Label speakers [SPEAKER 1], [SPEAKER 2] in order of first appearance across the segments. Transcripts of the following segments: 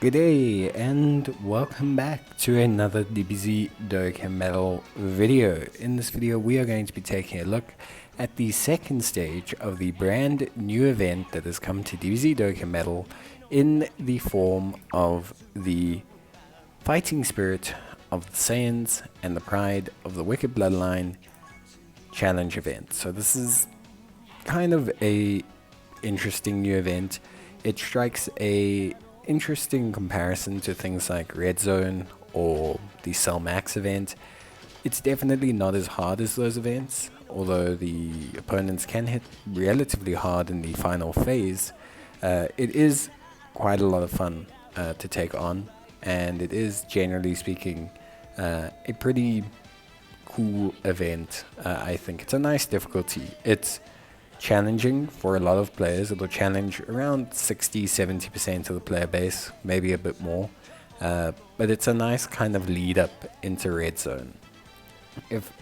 [SPEAKER 1] Good day and welcome back to another DBZ Dokkan video. In this video we are going to be taking a look at the second stage of the brand new event that has come to DBZ Dokkan in the form of the fighting spirit of the Saiyans and the Pride of the Wicked Bloodline challenge event. So this is kind of a interesting new event. It strikes a interesting comparison to things like Red Zone or the Cell Max event. It's definitely not as hard as those events, although the opponents can hit relatively hard in the final phase. It is quite a lot of fun to take on, and it is, generally speaking, a pretty cool event. I think it's a nice difficulty. It's challenging for a lot of players. It'll challenge around 60-70% of the player base, maybe a bit more, but it's a nice kind of lead up into Red Zone. If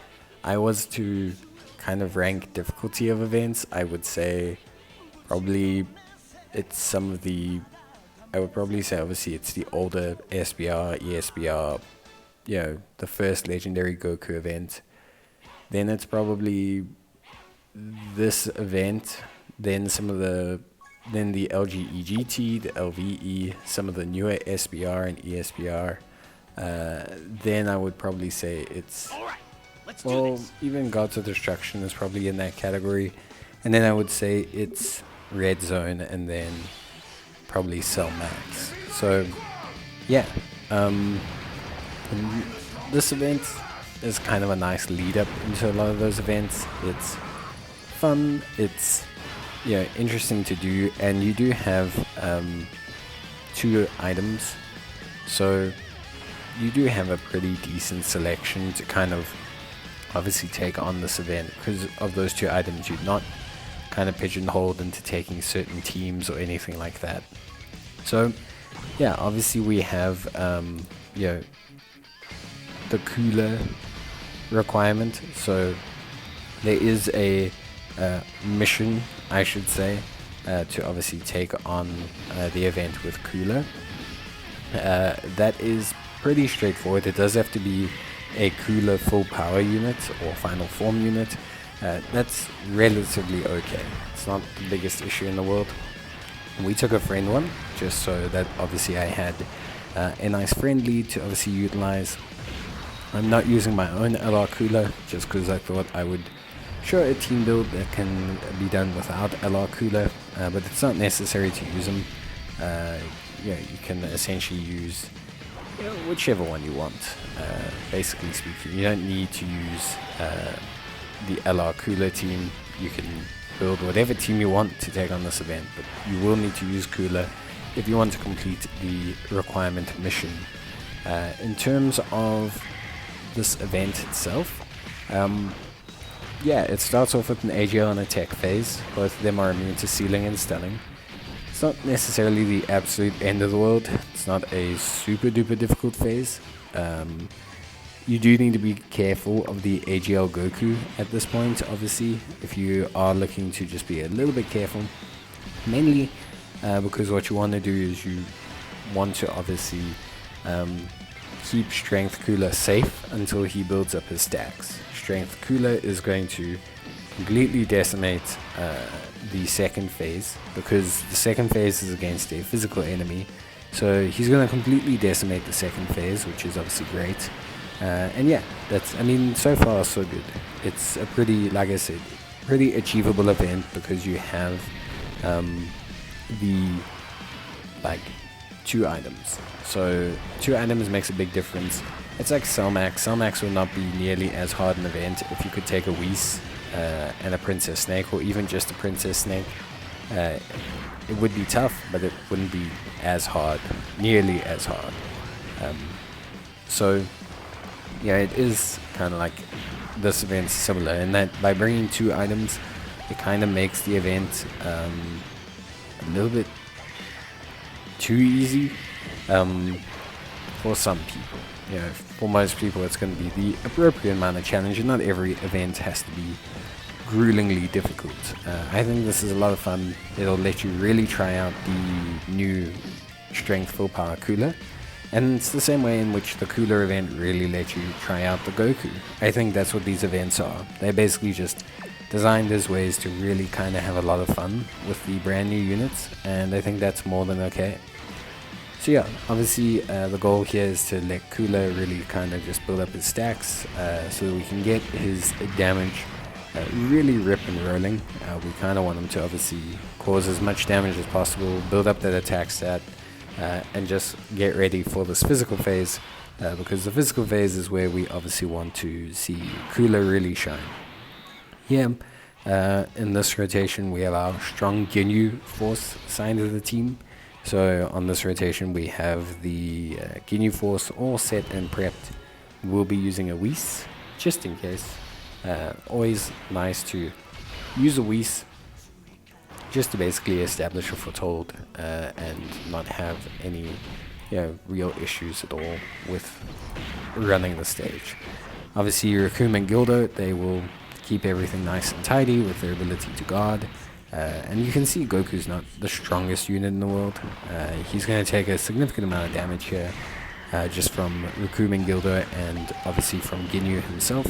[SPEAKER 1] I was to kind of rank difficulty of events, I would say probably it's some of the, I would probably say obviously it's the older SBR, ESBR, you know, the first legendary Goku event. Then it's probably this event, then the LGEGT, the LVE, some of the newer SBR and ESBR. Then I would probably say it's, well, even Gods of Destruction is probably in that category. And then I would say it's Red Zone, and then probably Cell Max. So yeah, this event is kind of a nice lead up into a lot of those events. It's fun, it's interesting to do, and you do have 2 items, so you do have a pretty decent selection to kind of obviously take on this event. Because of those 2 items, you're not kind of pigeonholed into taking certain teams or anything like that. So yeah, obviously we have the cooler requirement, so there is a mission, I should say, to obviously take on the event with cooler. That is pretty straightforward. It does have to be a cooler full power unit or final form unit. That's relatively okay. It's not the biggest issue in the world. We took a friend one just so that obviously I had a nice friend lead to obviously utilize. I'm not using my own LR cooler just because I thought I would show a team build that can be done without LR cooler, but it's not necessary to use them. You can essentially use whichever one you want, basically speaking. You don't need to use the LR cooler team. You can build whatever team you want to take on this event, but you will need to use cooler if you want to complete the requirement mission. In terms of this event itself, yeah, it starts off with an AGL and a tech phase. Both of them are immune to sealing and stunning. It's not necessarily the absolute end of the world. It's not a super duper difficult phase. You do need to be careful of the AGL Goku at this point, obviously, if you are looking to just be a little bit careful. Mainly because what you want to do is you want to obviously keep Strength Cooler safe until he builds up his stacks. Strength Cooler is going to completely decimate the second phase, because the second phase is against a physical enemy, so he's going to completely decimate the second phase, which is obviously great. And yeah, that's, I mean, so far so good. It's a pretty, like I said, pretty achievable event because you have the 2 items. So 2 items makes a big difference. It's like Cell Max. Cell Max will not be nearly as hard an event if you could take a Whis and a Princess Snake, or even just a Princess Snake. It would be tough, but it wouldn't be as hard, nearly as hard. So yeah, it is kind of like this event's similar in that by bringing 2 items, it kind of makes the event a little bit too easy for some people. For most people it's going to be the appropriate amount of challenge, and not every event has to be gruelingly difficult. I think this is a lot of fun. It'll let you really try out the new strength full power cooler. And it's the same way in which the cooler event really let you try out the Goku. I think that's what these events are. They're basically just designed as ways to really kind of have a lot of fun with the brand new units, and I think that's more than okay. So yeah, obviously the goal here is to let Cooler really kind of just build up his stacks so that we can get his damage really rip and rolling. We kind of want him to obviously cause as much damage as possible, build up that attack stat, and just get ready for this physical phase, because the physical phase is where we obviously want to see Cooler really shine. Yeah, in this rotation we have our strong Ginyu Force side of the team. So on this rotation we have the Ginyu Force all set and prepped. We'll be using a Whis just in case. Always nice to use a Whis just to basically establish a foothold and not have any real issues at all with running the stage. Obviously Raccoon and Gildo, they will keep everything nice and tidy with their ability to guard. And you can see Goku's not the strongest unit in the world. He's going to take a significant amount of damage here, just from Raccoon and Gildo and obviously from Ginyu himself.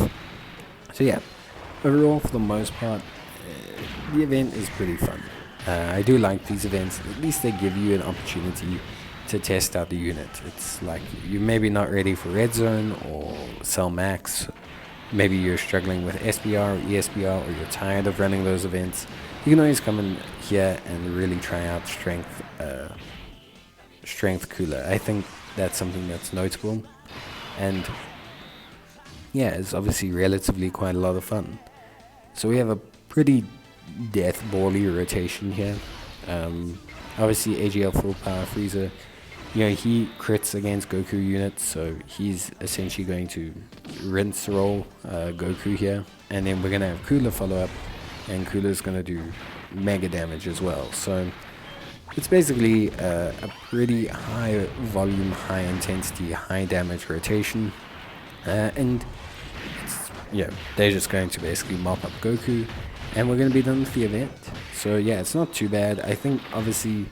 [SPEAKER 1] So yeah, overall for the most part, the event is pretty fun. I do like these events. At least they give you an opportunity to test out the unit. It's like you're maybe not ready for Red Zone or Cell Max. Maybe you're struggling with SBR or ESBR, or you're tired of running those events. You can always come in here and really try out Strength Cooler. I think that's something that's notable. And yeah, it's obviously relatively quite a lot of fun. So we have a pretty death-bally rotation here. Obviously AGL full power Frieza, he crits against Goku units, so he's essentially going to rinse roll Goku here, and then we're going to have Cooler follow up, and Cooler's going to do mega damage as well. So it's basically a pretty high volume, high intensity, high damage rotation, and they're just going to basically mop up Goku, and we're going to be done with the event. So yeah, it's not too bad. I think obviously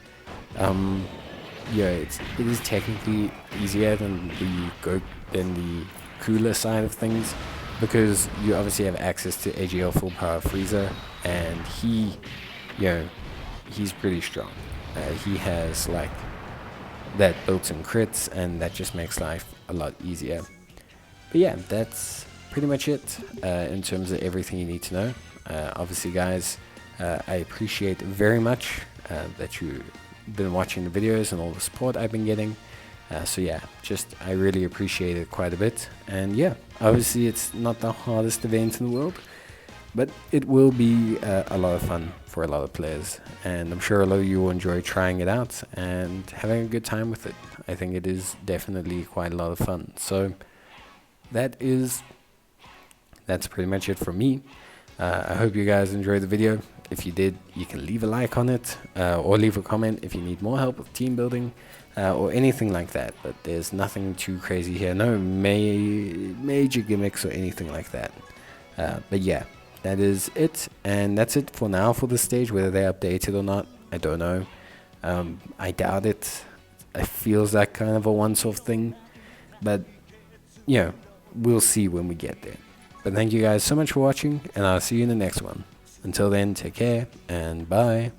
[SPEAKER 1] it is technically easier than the Cooler side of things, because you obviously have access to AGL full power Frieza, and he's pretty strong. He has like that built-in crits, and that just makes life a lot easier. But yeah, that's pretty much it in terms of everything you need to know. Obviously guys, I appreciate very much that you've been watching the videos and all the support I've been getting. So yeah, I really appreciate it quite a bit. And yeah, obviously it's not the hardest event in the world, but it will be a lot of fun for a lot of players, and I'm sure a lot of you will enjoy trying it out and having a good time with it. I think it is definitely quite a lot of fun. So that's pretty much it from me. I hope you guys enjoyed the video. If you did, you can leave a like on it, or leave a comment if you need more help with team building, or anything like that. But there's nothing too crazy here, no major gimmicks or anything like that. But yeah, that is it, and that's it for now for this stage. Whether they updated or not, I don't know. I doubt it. It feels like kind of a once-off thing, but we'll see when we get there. But thank you guys so much for watching, and I'll see you in the next one. Until then, take care, and bye.